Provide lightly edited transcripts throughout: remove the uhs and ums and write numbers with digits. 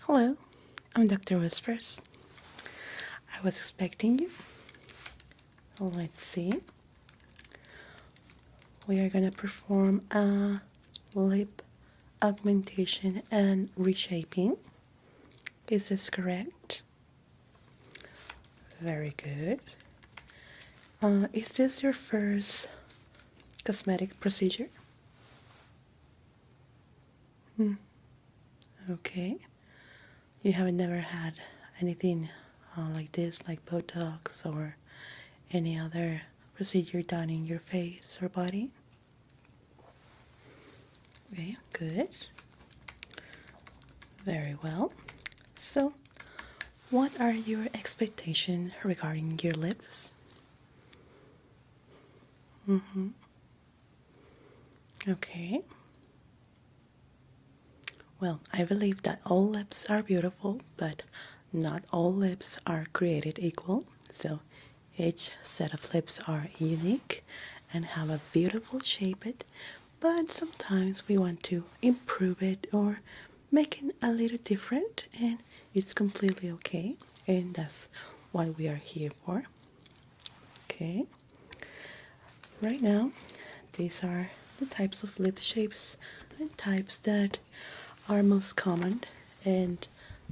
Hello, I'm Dr. Whispers. I was expecting you. Let's see. We are going to perform a lip augmentation and reshaping. Is this correct? Very good. Is this your first cosmetic procedure? Okay. You haven't never had anything like this, like Botox or any other procedure done in your face or body? Okay, good. Very well. So, what are your expectations regarding your lips? Okay. Well, I believe that all lips are beautiful, but not all lips are created equal. So each set of lips are unique and have a beautiful shape it, but sometimes we want to improve it or make it a little different, and it's completely okay, and that's what we are here for. Okay. Right now, these are the types of lip shapes and types that are most common and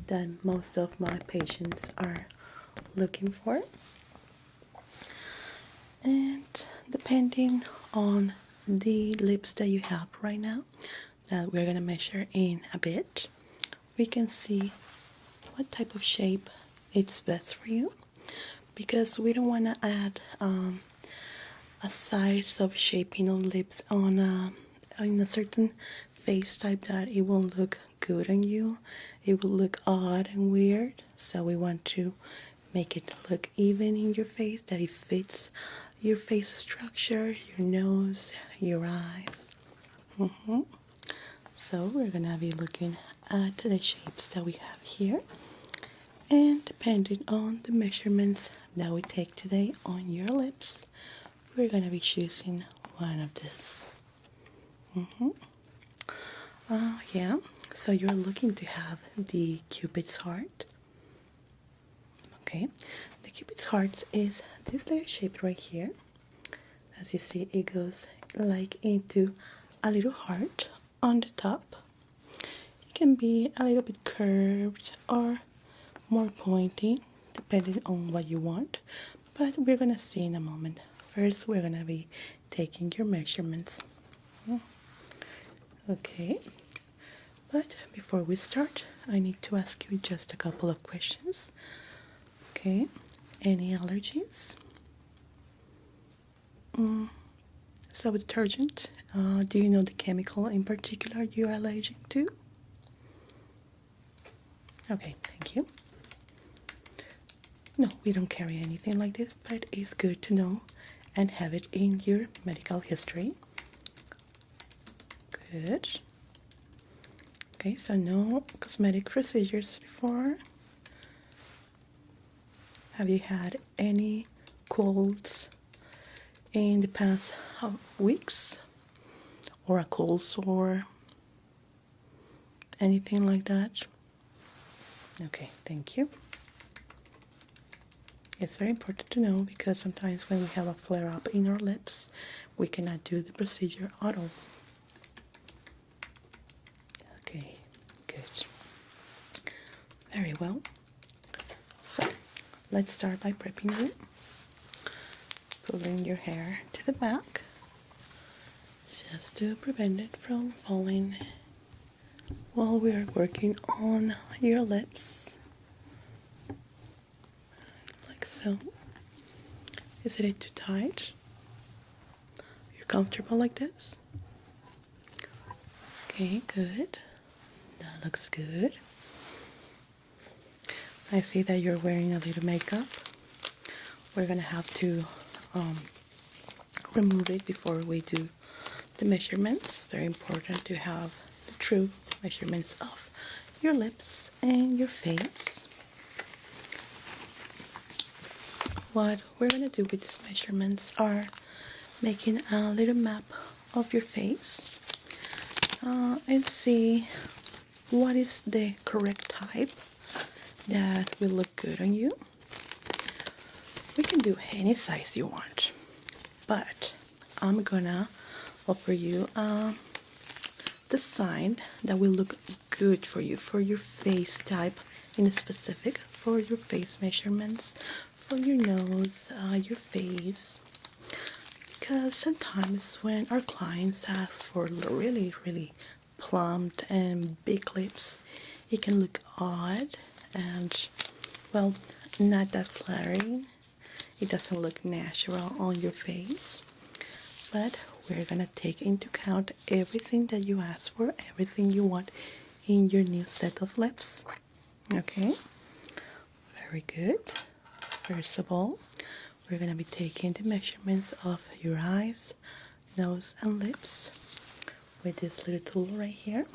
that most of my patients are looking for. And depending on the lips that you have right now, that we're going to measure in a bit, we can see what type of shape is best for you, because we don't want to add a size of shaping of lips on a certain face type that it won't look good on you. It will look odd and weird. So we want to make it look even in your face, that it fits your face structure, your nose, your eyes. So we're gonna be looking at the shapes that we have here, and depending on the measurements that we take today on your lips, we're gonna be choosing one of these. Yeah, so you're looking to have the Cupid's heart. Okay, the Cupid's heart is this little shape right here. As you see, it goes like into a little heart on the top. It can be a little bit curved or more pointy, depending on what you want, but we're gonna see in a moment. First, we're gonna be taking your measurements. Okay, but before we start, I need to ask you just a couple of questions. Okay, any allergies? Soap detergent, do you know the chemical in particular you are allergic to? Okay, thank you. No, we don't carry anything like this, but it's good to know and have it in your medical history. Good. Okay, so no cosmetic procedures before. Have you had any colds in the past weeks, or a cold sore, anything like that? Okay, thank you. It's very important to know, because sometimes when we have a flare-up in our lips, we cannot do the procedure at all. Okay, good. Very well. So, let's start by prepping you. Pulling your hair to the back, just to prevent it from falling while we are working on your lips. Like so. Is it too tight? You're comfortable like this? Okay, good. That looks good. I see that you're wearing a little makeup. We're gonna have to remove it before we do the measurements. Very important to have the true measurements of your lips and your face. What we're going to do with these measurements are making a little map of your face and see what is the correct type that will look good on you. We can do any size you want, but I'm gonna offer you a design that will look good for you, for your face type in specific, for your face measurements, for your nose, your face. Because sometimes when our clients ask for really plumped and big lips, it can look odd and, well, not that flattering. It doesn't look natural on your face. But we're gonna take into account everything that you ask for, everything you want in your new set of lips. Okay? Very good. First of all, we're gonna be taking the measurements of your eyes, nose, and lips with this little tool right here.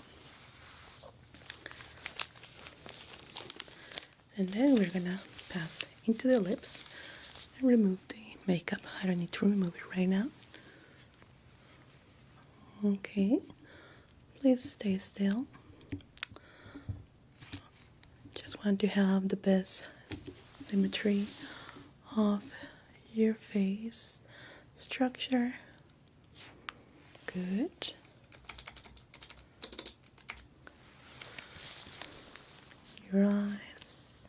And then we're gonna pass into the lips and remove the makeup. I don't need to remove it right now. Okay, please stay still. Just want to have the best symmetry of your face structure. Good. Your eyes.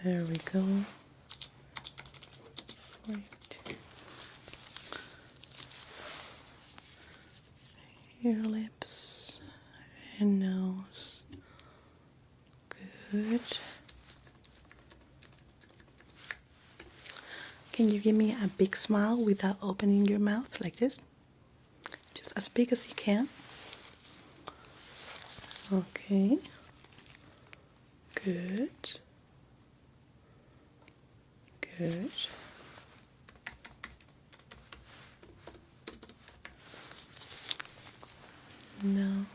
There we go. Right. Your lips and nose. Good. Can you give me a big smile without opening your mouth like this? Just as big as you can. Okay. Good. Good. Now,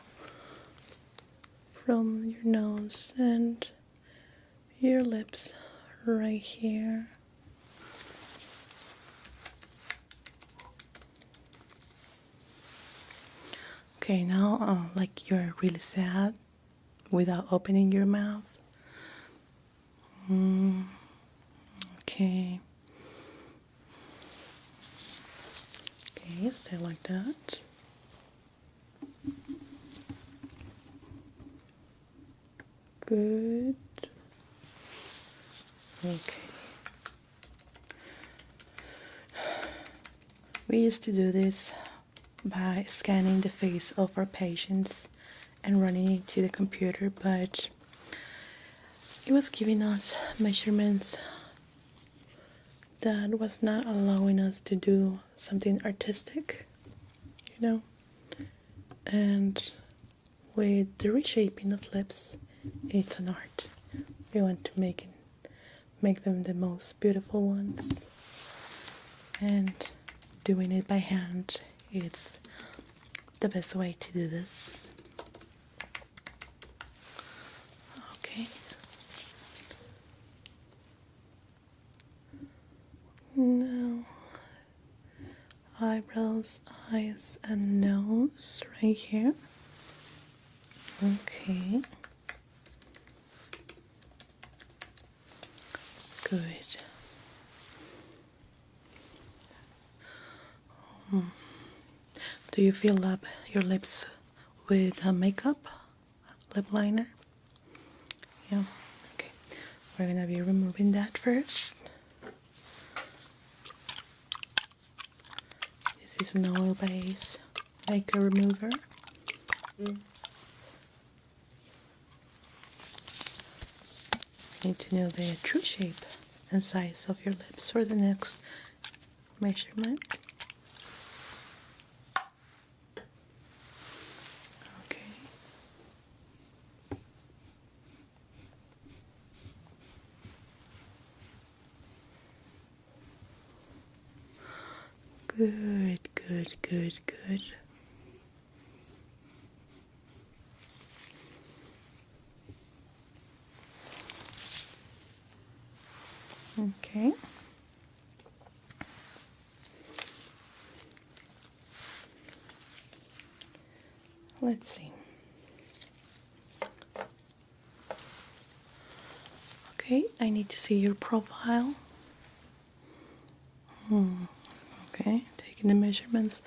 from your nose and your lips right here. Okay, now like you're really sad without opening your mouth. Okay. Okay, stay like that. Good. Okay. We used to do this by scanning the face of our patients and running it to the computer, but it was giving us measurements that was not allowing us to do something artistic, you know. And with the reshaping of lips, it's an art. We want to make them the most beautiful ones, and doing it by hand, it's the best way to do this. Okay. Now, eyebrows, eyes, and nose right here. Okay. Good. Do you fill up your lips with makeup, lip liner? Yeah. Okay. We're gonna be removing that first. This is an oil-based makeup remover. You need to know the true shape and size of your lips for the next measurement. Okay. Good, good, good, good. Okay. Let's see. Okay, I need to see your profile. Okay, taking the measurements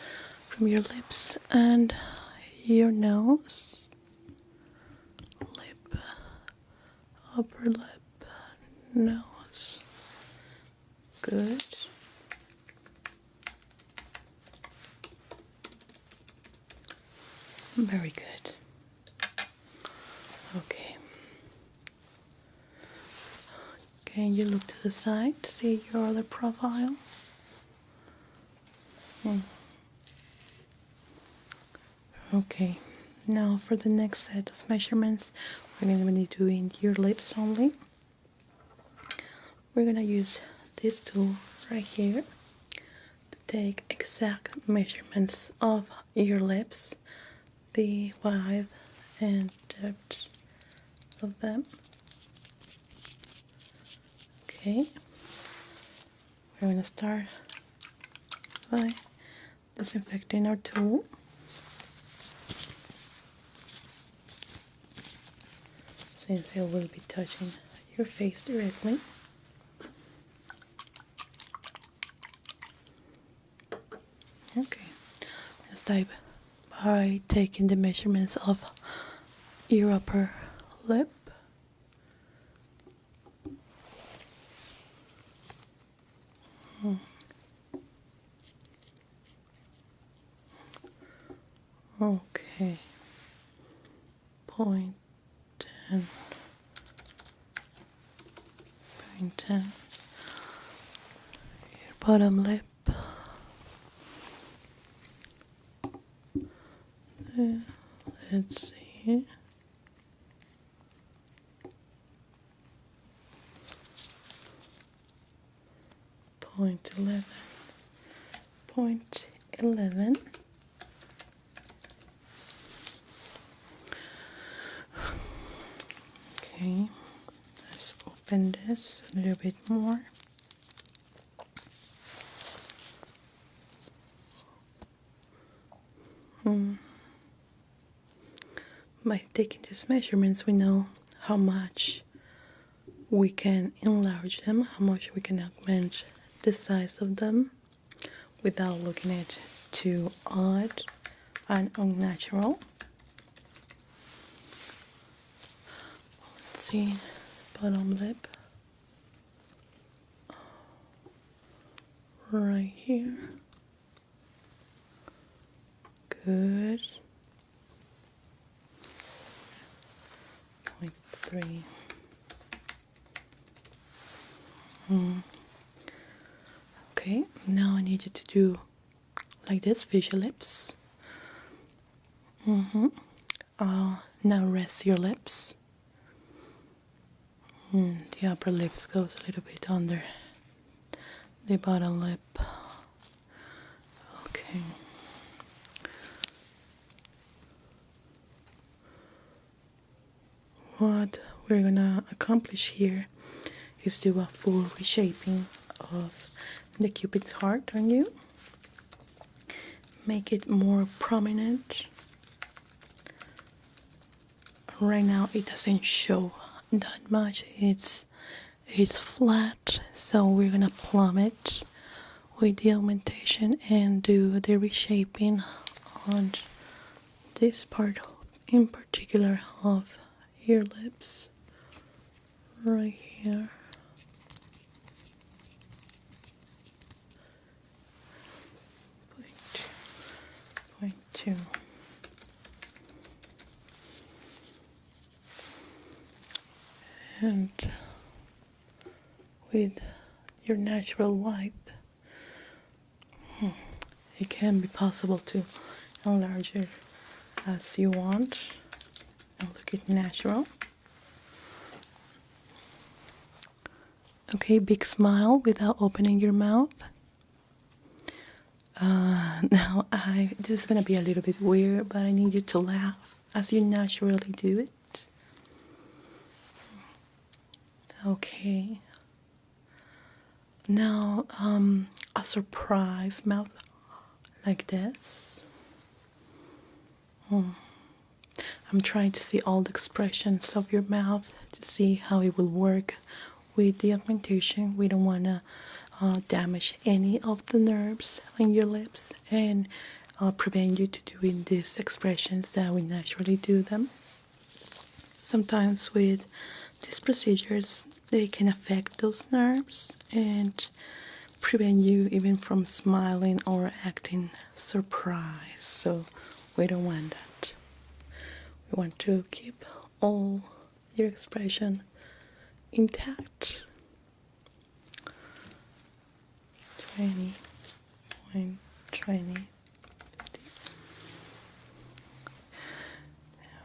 from your lips and your nose, lip, upper lip, nose. Good. Very good. Okay. Can you look to the side to see your other profile? Okay. Now for the next set of measurements, we're going to be doing your lips only. We're going to use this tool right here to take exact measurements of your lips, the width and depth of them. Okay, we're going to start by disinfecting our tool. Since it will be touching your face directly. Okay, let's start by taking the measurements of your upper lip. Okay, 0.10, 0.10, your bottom lip. Let's see. Point 11. Point 11. Okay, let's open this a little bit more. By taking these measurements, we know how much we can enlarge them, how much we can augment the size of them without looking at too odd and unnatural. Let's see, bottom lip right here. Good. 0.3. Okay, now I need you to do like this, fish your lips. Now rest your lips. The upper lips goes a little bit under the bottom lip. Okay. What we're gonna accomplish here is do a full reshaping of the Cupid's heart on you. Make it more prominent. Right now it doesn't show that much. It's flat, so we're gonna plumb it with the augmentation and do the reshaping on this part in particular of your lips right here. Point two. And with your natural wipe, it can be possible to enlarge it as you want and look it natural. Okay, big smile without opening your mouth. Now this is gonna be a little bit weird, but I need you to laugh as you naturally do it. Okay. Now a surprise mouth like this. I'm trying to see all the expressions of your mouth to see how it will work with the augmentation, we don't want to damage any of the nerves on your lips and prevent you to doing these expressions that we naturally do them. Sometimes with these procedures, they can affect those nerves and prevent you even from smiling or acting surprised. So we don't want that. We want to keep all your expression intact. 20.20.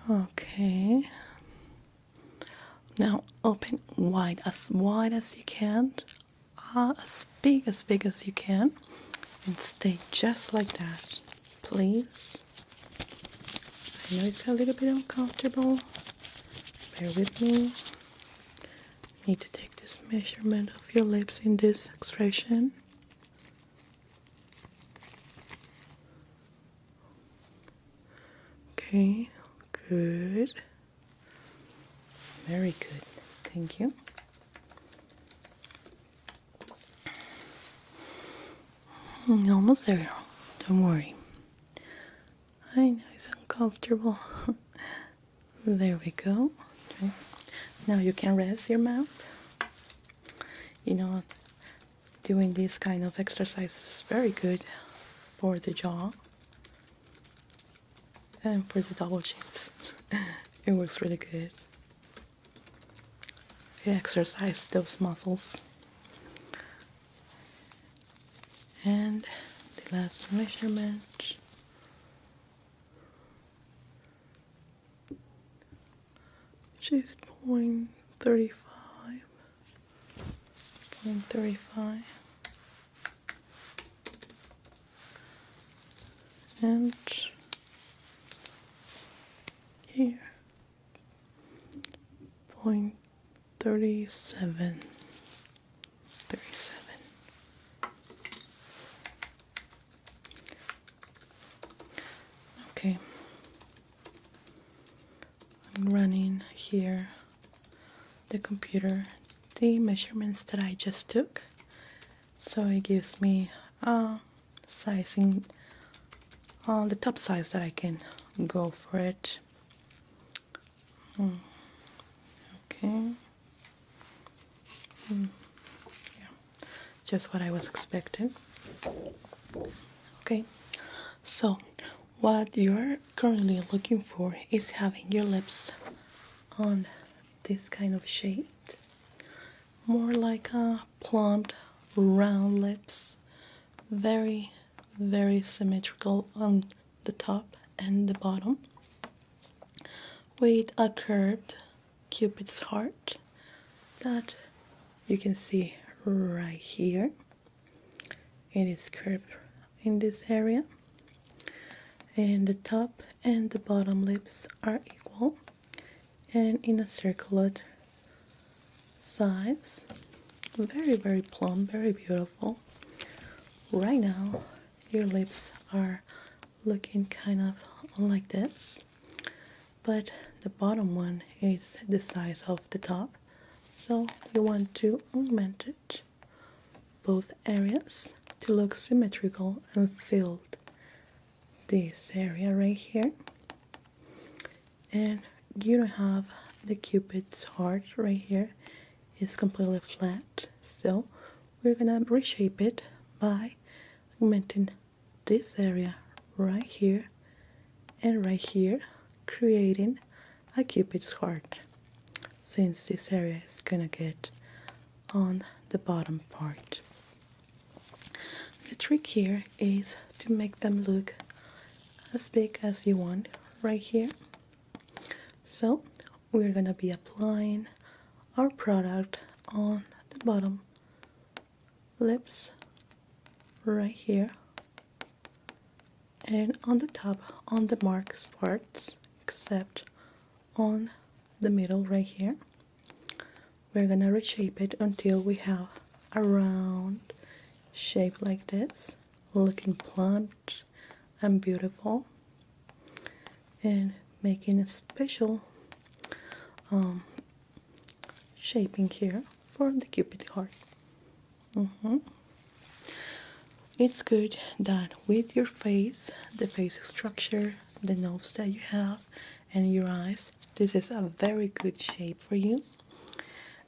Okay. Now open wide as you can, as big as you can, and stay just like that, please. I know it's a little bit uncomfortable. Bear with me. Need to take this measurement of your lips in this expression. Okay, good. Very good. Thank you. Almost there. Don't worry. I know it's uncomfortable. There we go. Okay. Now you can rest your mouth. You know, doing this kind of exercise is very good for the jaw and for the double chins. It works really good. It exercises those muscles. And the last measurement. She's 0.35. 0.35. And here 0.37. 37. Okay, I'm running here the computer the measurements that I just took, so it gives me sizing on the top size that I can go for it. Okay. Yeah, just what I was expecting. Okay, so what you're currently looking for is having your lips on this kind of shape, more like a plumped round lips, very symmetrical on the top and the bottom, with a curved cupid's heart that you can see right here. It is curved in this area, and the top and the bottom lips are equal and in a circular size. Very plump, very beautiful. Right now your lips are looking kind of like this, but the bottom one is the size of the top, so you want to augment it, both areas, to look symmetrical and filled. This area right here, and you don't have the cupid's heart right here, is completely flat, so we're gonna reshape it by augmenting this area right here and right here, creating a cupid's heart, since this area is gonna get on the bottom part. The trick here is to make them look as big as you want right here. So we're gonna be applying our product on the bottom lips right here, and on the top, on the marked parts, except on the middle right here. We're gonna reshape it until we have a round shape like this, looking plump and beautiful, and making a special shaping here for the Cupid heart. It's good that with your face, the face structure, the nose that you have, and your eyes, this is a very good shape for you.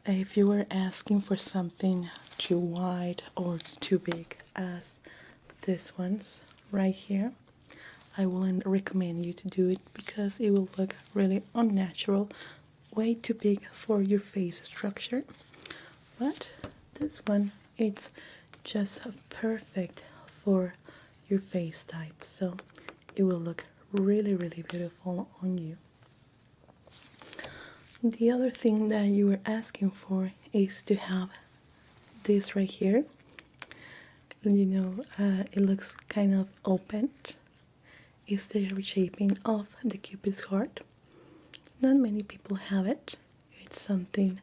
If you were asking for something too wide or too big as this one's right here, I wouldn't recommend you to do it because it will look really unnatural, way too big for your face structure. But this one, it's just perfect for your face type, so it will look really beautiful on you. The other thing that you were asking for is to have this right here. It looks kind of open. It's the reshaping of the Cupid's heart. Not many people have it. It's something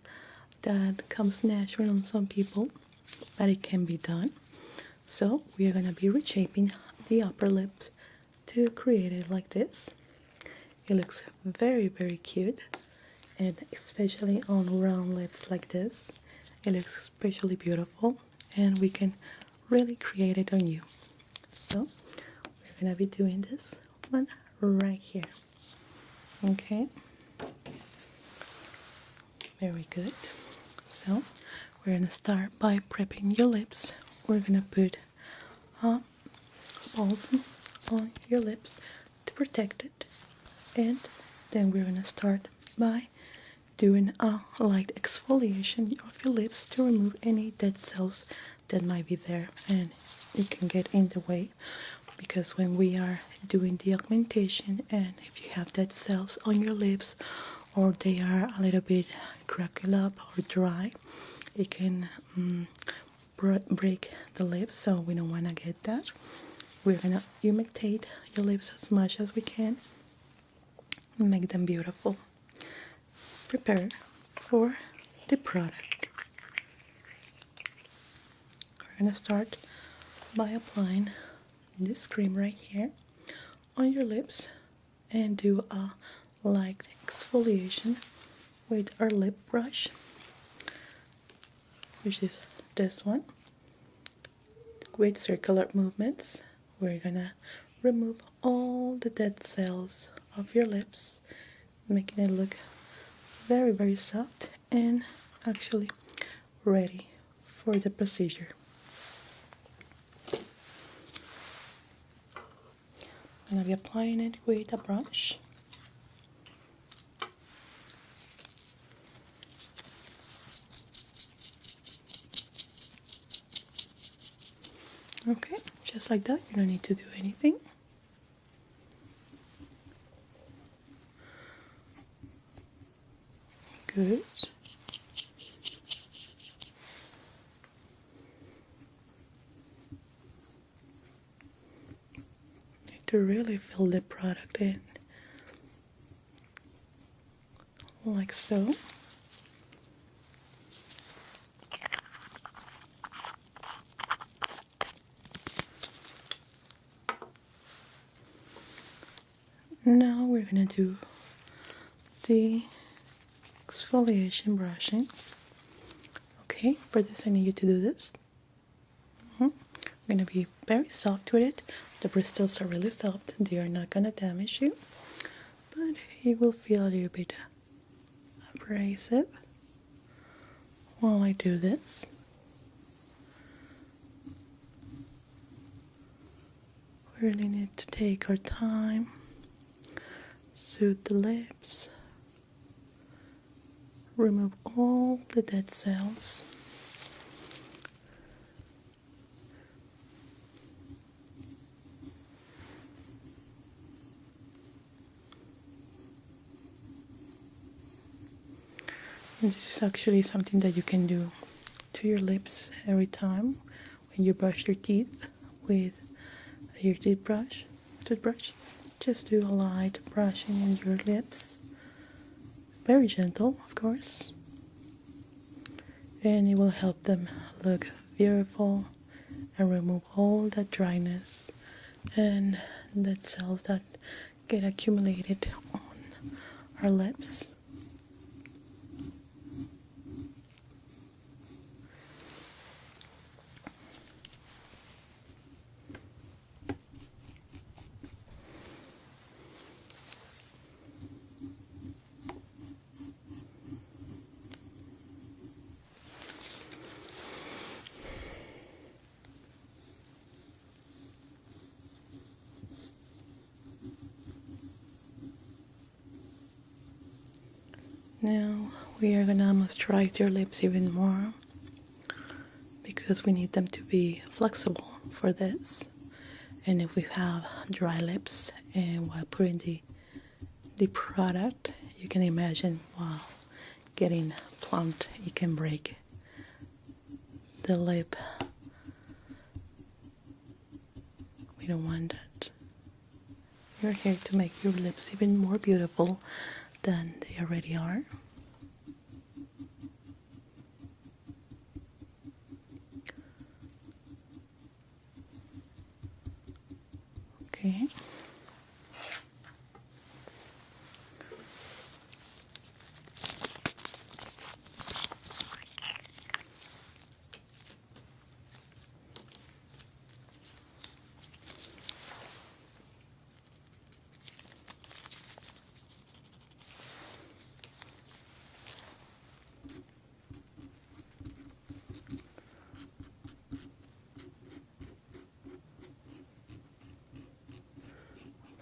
that comes natural on some people, but it can be done. So we are going to be reshaping the upper lip to create it like this. It looks very cute, and especially on round lips like this, it looks especially beautiful, and we can really create it on you. So we're going to be doing this one right here. Okay, very good. So we're going to start by prepping your lips. We're going to put balsam on your lips to protect it, and then we're going to start by doing a light exfoliation of your lips to remove any dead cells that might be there and it can get in the way, because when we are doing the augmentation, and if you have dead cells on your lips or they are a little bit cracked up or dry, it can break the lips, so we don't want to get that. We're gonna humectate your lips as much as we can and make them beautiful. Prepare for the product. We're gonna start by applying this cream right here on your lips and do a light exfoliation with our lip brush, which is this one. With circular movements, we're gonna remove all the dead cells of your lips, making it look very soft and actually ready for the procedure. I'm gonna be applying it with a brush. Okay, just like that. You don't need to do anything. Good. Need to really fill the product in, like so. Now we're gonna do the exfoliation brushing. Okay, for this I need you to do this. I'm gonna be very soft with it. The bristles are really soft and they are not gonna damage you, but it will feel a little bit abrasive while I do this. We really need to take our time, soothe the lips, remove all the dead cells. And this is actually something that you can do to your lips every time when you brush your teeth with your toothbrush. Just do a light brushing in your lips. Very gentle, of course. And it will help them look beautiful and remove all that dryness and dead cells that get accumulated on our lips. Now we are gonna moisturize your lips even more because we need them to be flexible for this. And if we have dry lips and while putting the product, you can imagine while getting plumped, it can break the lip. We don't want that. You're here to make your lips even more beautiful than they already are. Okay.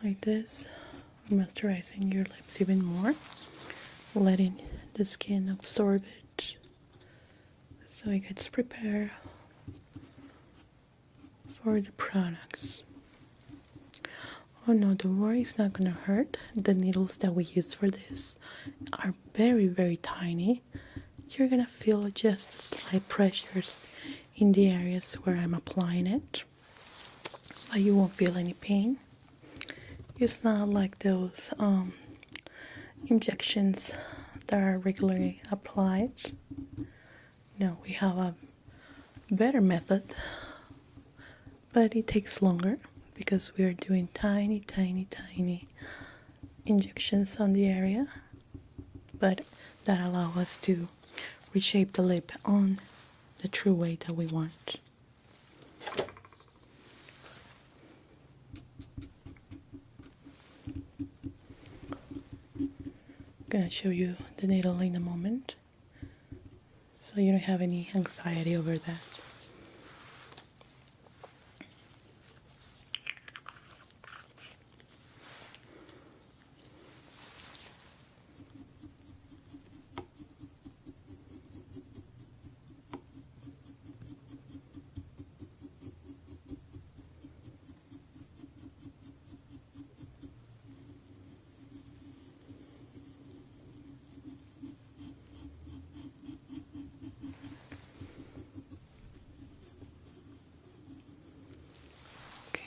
Like this, moisturizing your lips even more, letting the skin absorb it so it gets prepared for the products. Oh no, don't worry, it's not gonna hurt. The needles that we use for this are very, very tiny. You're gonna feel just slight pressures in the areas where I'm applying it, but you won't feel any pain. It's not like those injections that are regularly applied. No, we have a better method, but it takes longer because we are doing tiny, tiny, tiny injections on the area, but that allow us to reshape the lip on the true way that we want. I'm gonna show you the needle in a moment so you don't have any anxiety over that.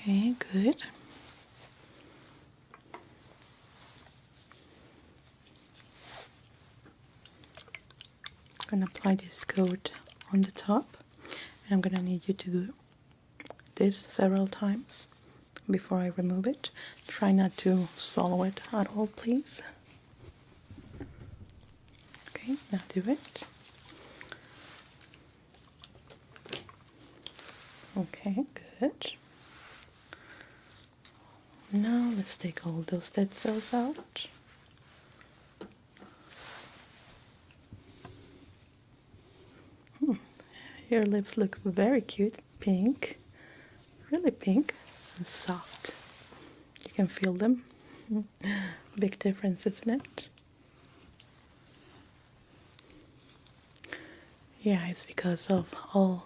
Okay, good. I'm gonna apply this coat on the top, and I'm gonna need you to do this several times before I remove it. Try not to swallow it at all, please. Okay, now do it. Okay, good. Now let's take all those dead cells out. Your lips look very cute, pink, really pink and soft. You can feel them. Big difference, isn't it? Yeah, it's because of all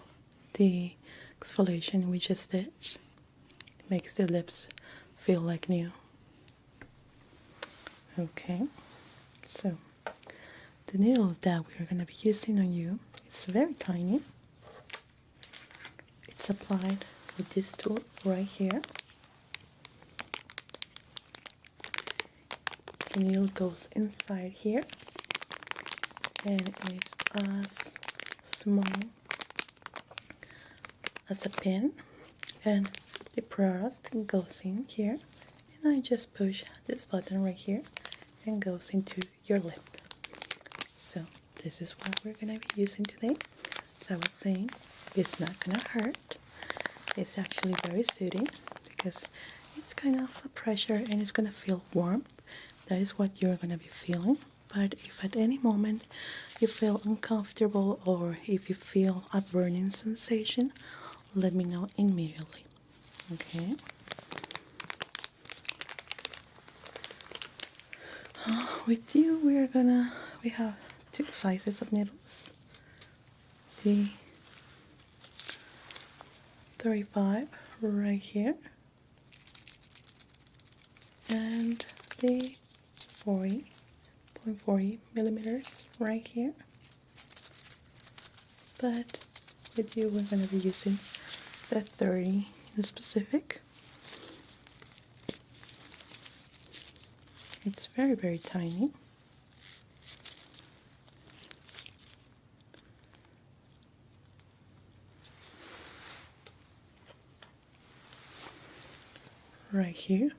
the exfoliation we just did. It makes the lips feel like new. Okay, so the needle that we're going to be using on you is very tiny. It's applied with this tool right here. The needle goes inside here and is as small as a pin, and the product goes in here, and I just push this button right here and goes into your lip. So this is what we're going to be using today. As I was saying, it's not going to hurt. It's actually very soothing because it's kind of a pressure and it's going to feel warm. That is what you're going to be feeling. But if at any moment you feel uncomfortable or if you feel a burning sensation, let me know immediately. Okay? With you, we have two sizes of needles. The 35 right here and the 40.40 millimeters right here. But with you, we're going to be using the 30 in specific. It's very, very tiny. Right here.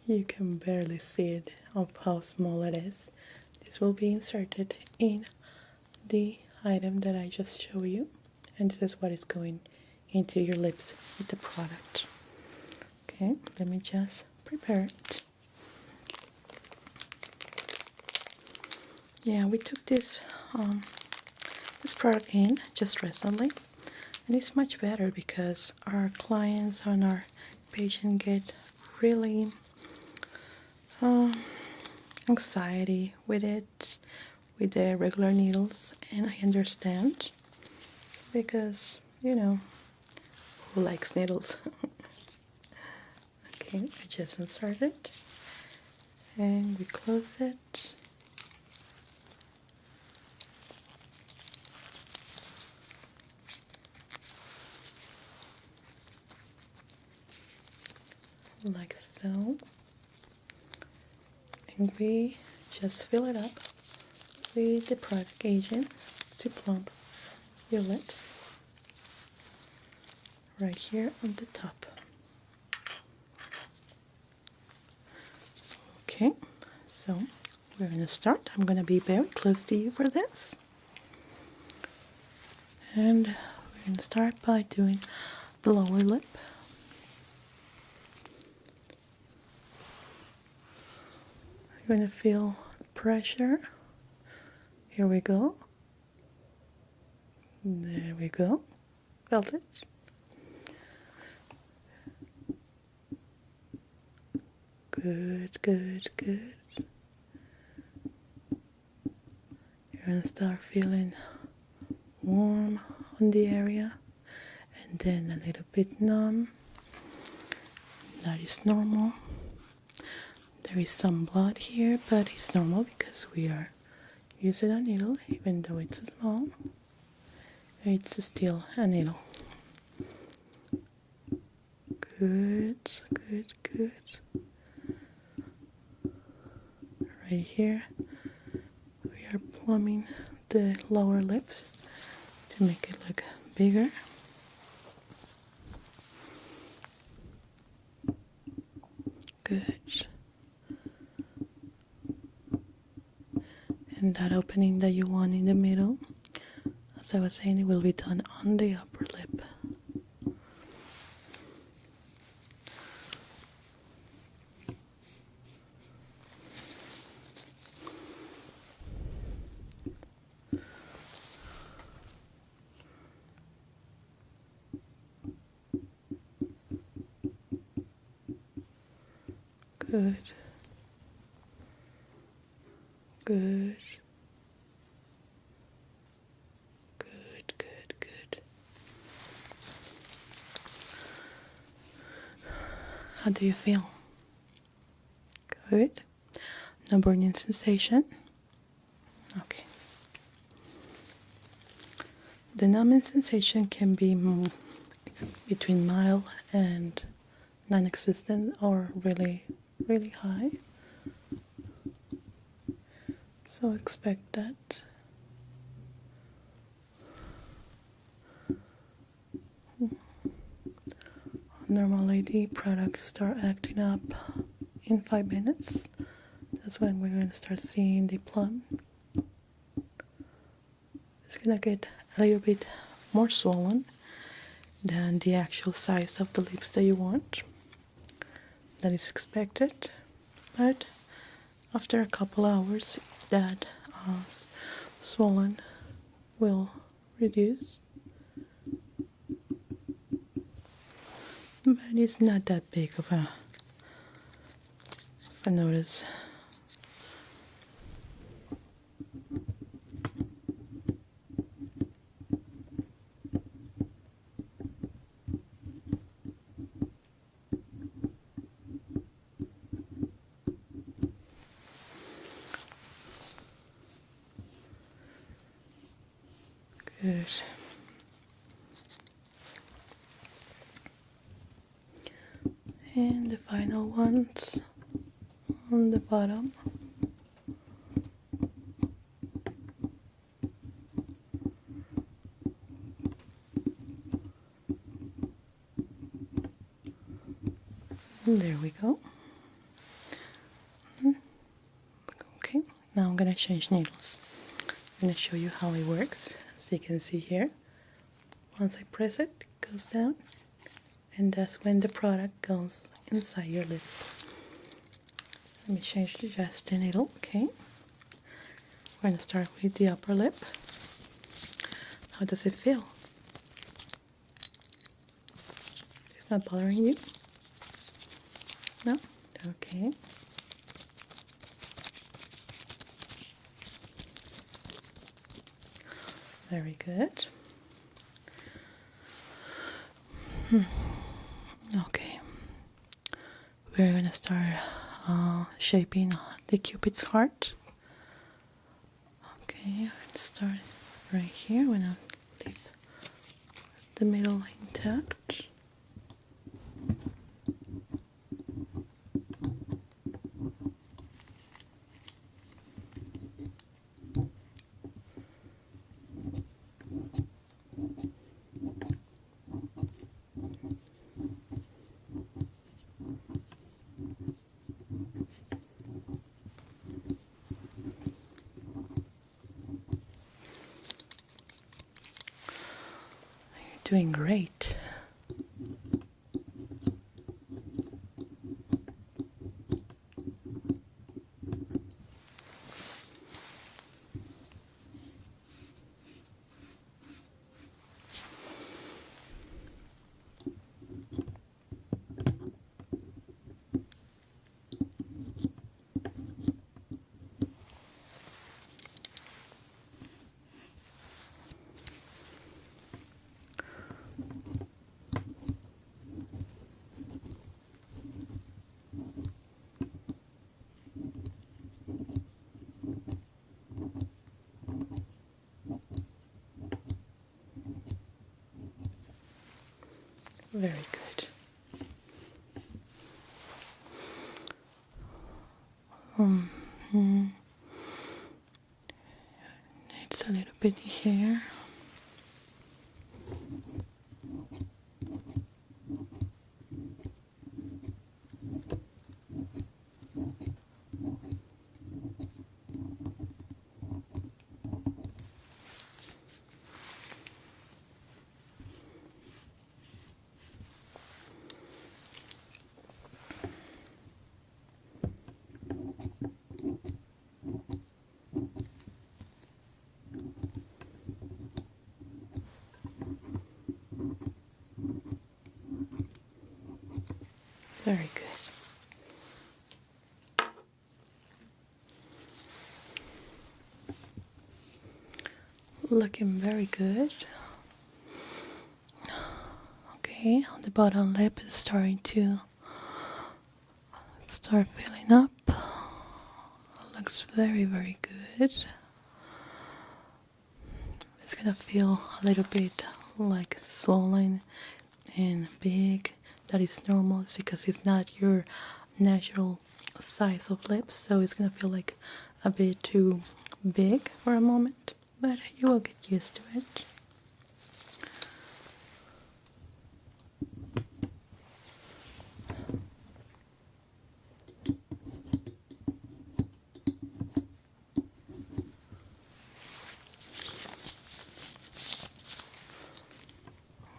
You can barely see it of how small it is. This will be inserted in the item that I just showed you, and this is what is going into your lips with the product. Okay, let me just prepare it. Yeah, we took this product in just recently, and it's much better because our clients and our patient get really anxiety with it, with the regular needles, and I understand because, you know, who likes needles? Okay, I just insert it and we close it. Like so, and we just fill it up with the product agent to plump your lips right here on the top. Okay, so we're going to start. I'm going to be very close to you for this, and we're going to start by doing the lower lip. You're going to feel pressure. Here we go. There we go. Felt it? Good, good, good. You're going to start feeling warm on the area and then a little bit numb. That is normal. There is some blood here, but it's normal because we are using a needle, even though it's small. It's still a needle. Good, good, good. Right here, we are plumbing the lower lips to make it look bigger. Good. And that opening that you want in the middle, as I was saying, it will be done on the upper lip. Good. Good. Good, good, good. How do you feel? Good. No burning sensation? Okay. The numbing sensation can be between mild and non-existent or really, really high. So expect that. Normally the products start acting up in 5 minutes. That's when we're going to start seeing the plum. It's going to get a little bit more swollen than the actual size of the lips that you want. That is expected, but after a couple hours that swollen will reduce. But it's not that big of a notice. Good. And the final ones on the bottom. And there we go. Okay, now I'm gonna change needles. I'm gonna show you how it works. As you can see here, once I press it, it goes down, and that's when the product goes inside your lip. Let me change just the needle. Okay, we're gonna start with the upper lip. How does it feel? It's not bothering you? No? Okay. Very good. Okay. We're gonna start shaping the Cupid's heart. Okay, let's start right here. We're gonna leave the middle intact. Doing great. Very good. It's a little bit here. Very good. Looking very good. Okay, on the bottom lip is starting to start filling up. Looks very, very good. It's gonna feel a little bit like swollen and big. That is normal because it's not your natural size of lips, so it's gonna feel like a bit too big for a moment, but you will get used to it.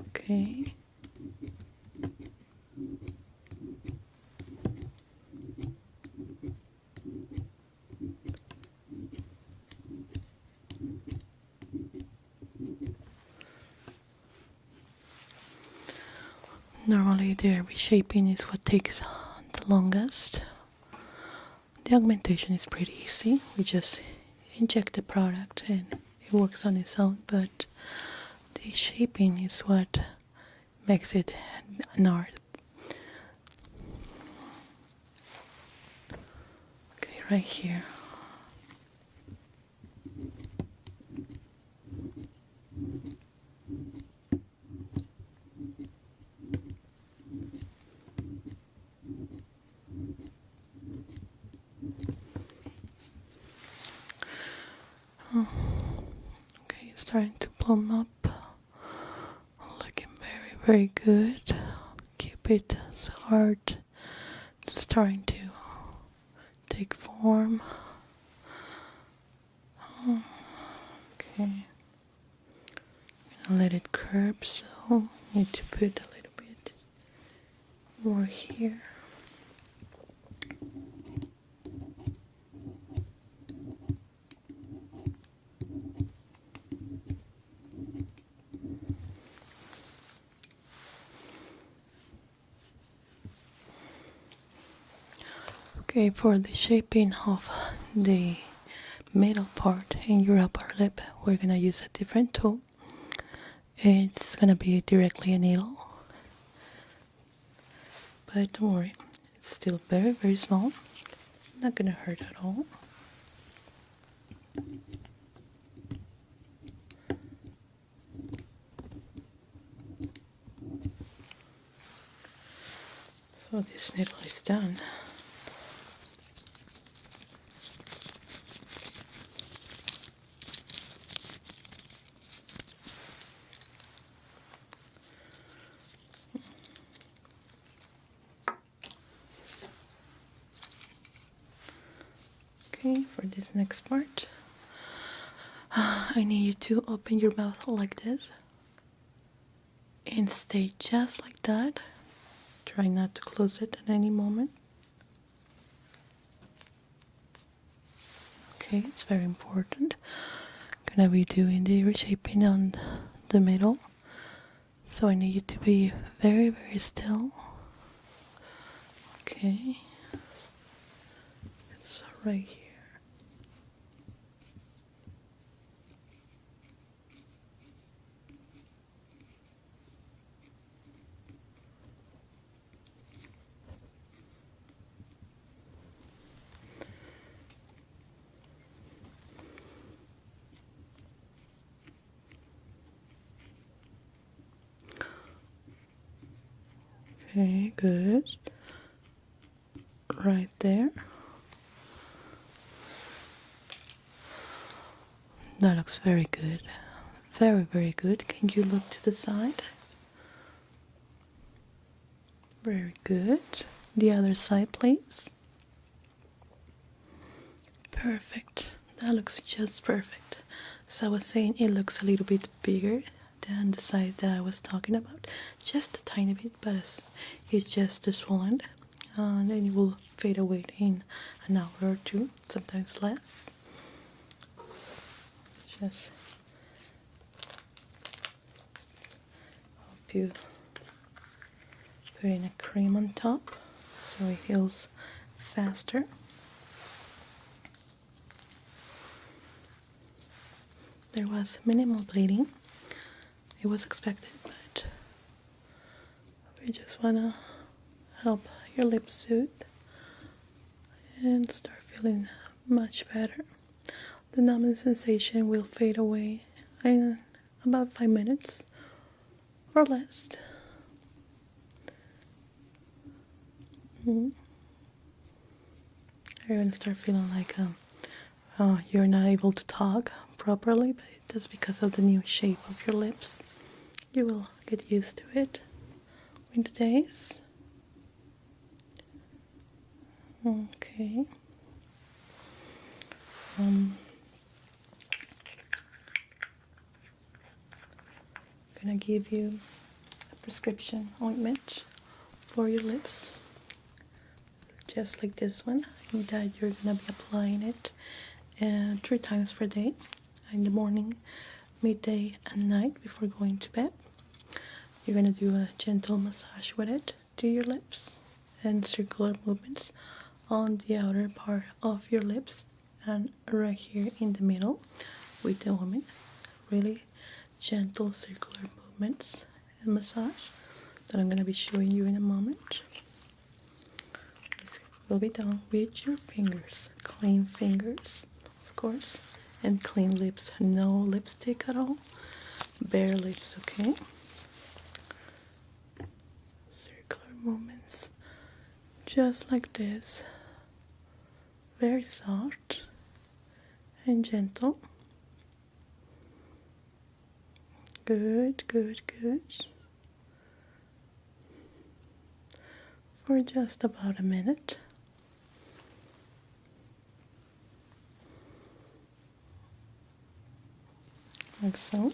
Okay. Normally the reshaping is what takes the longest. The augmentation is pretty easy. We just inject the product and it works on its own, but the shaping is what makes it an art. Okay, right here. Okay, starting to plump up. Looking very, very good. Keep it hard. It's starting to take form. Okay. Let it curve, so need to put a little bit more here. Okay, for the shaping of the middle part in your upper lip, we're gonna use a different tool. It's gonna be directly a needle, but don't worry, it's still very, very small. Not gonna hurt at all. So this needle is done. Okay, for this next part, I need you to open your mouth like this and stay just like that. Try not to close it at any moment. Okay, it's very important. Gonna be doing the reshaping on the middle, so I need you to be very, very still. Okay, it's right here. Okay, good. Right there. That looks very good. Very, very good. Can you look to the side? Very good. The other side, please. Perfect. That looks just perfect. So I was saying it looks a little bit bigger than the side that I was talking about. Just a tiny bit, but it's just swollen. And then it will fade away in an hour or two, sometimes less. Just hope you put in a cream on top so it heals faster. There was minimal bleeding. It was expected, but we just want to help your lips soothe and start feeling much better. The numbing sensation will fade away in about 5 minutes or less. You're going to start feeling like you're not able to talk properly, but that's because of the new shape of your lips. You will get used to it in the days. Okay. I'm gonna give you a prescription ointment for your lips, just like this one, that you're gonna be applying it 3 times per day, in the morning, midday, and night before going to bed. You're gonna do a gentle massage with it to your lips and circular movements on the outer part of your lips and right here in the middle with the woman. Really gentle circular movements and massage that I'm going to be showing you in a moment. This will be done with your fingers, clean fingers, of course, and clean lips. No lipstick at all, bare lips, okay? Circular movements, just like this, very soft and gentle. Good, good, good. For just about a minute. Like so.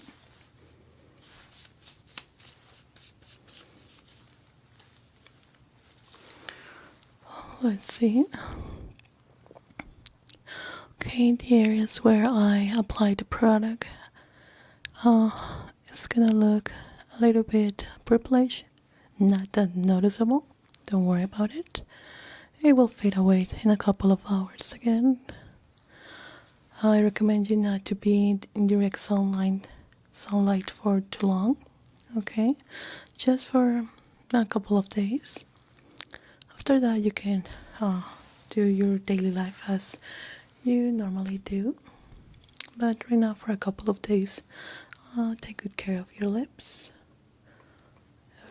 Let's see. Okay, the areas where I apply the product, it's gonna look a little bit purplish, not that noticeable. Don't worry about it. It will fade away in a couple of hours again. I recommend you not to be in direct sunlight for too long. Okay, just for a couple of days. After that, you can do your daily life as you normally do. But right now, for a couple of days, take good care of your lips.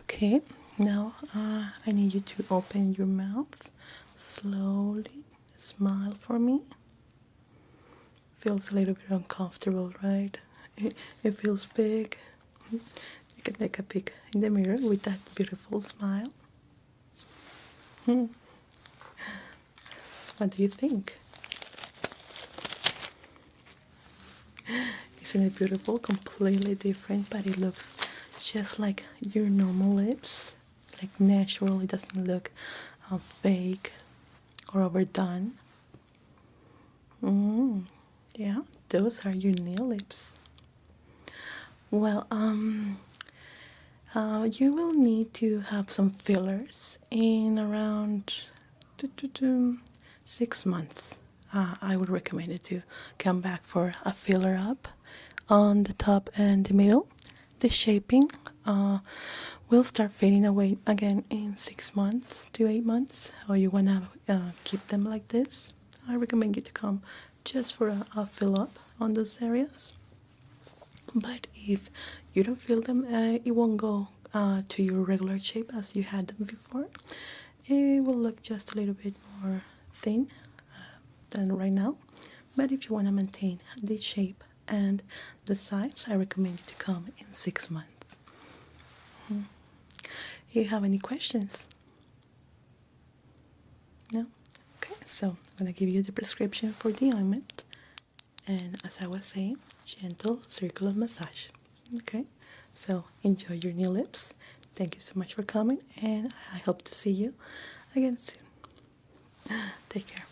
Okay, now I need you to open your mouth slowly. Smile for me. Feels a little bit uncomfortable, right? It feels big. You can take a pic in the mirror with that beautiful smile. What do you think? Isn't it beautiful? Completely different, but it looks just like your normal lips. Like natural. It doesn't look fake or overdone. Yeah, those are your nail lips. Well, you will need to have some fillers in around 6 months. I would recommend it to come back for a filler up on the top and the middle. The shaping will start fading away again in 6 months to 8 months. Or you wanna keep them like this, I recommend you to come just for a fill up on those areas. But if you don't feel them, it won't go to your regular shape as you had them before. It will look just a little bit more thin than right now. But if you want to maintain the shape and the size, I recommend you to come in 6 months. You have any questions? No? Okay, so I'm going to give you the prescription for the ointment. And as I was saying, gentle circular massage. Okay, so enjoy your new lips. Thank you so much for coming, and I hope to see you again soon. Take care.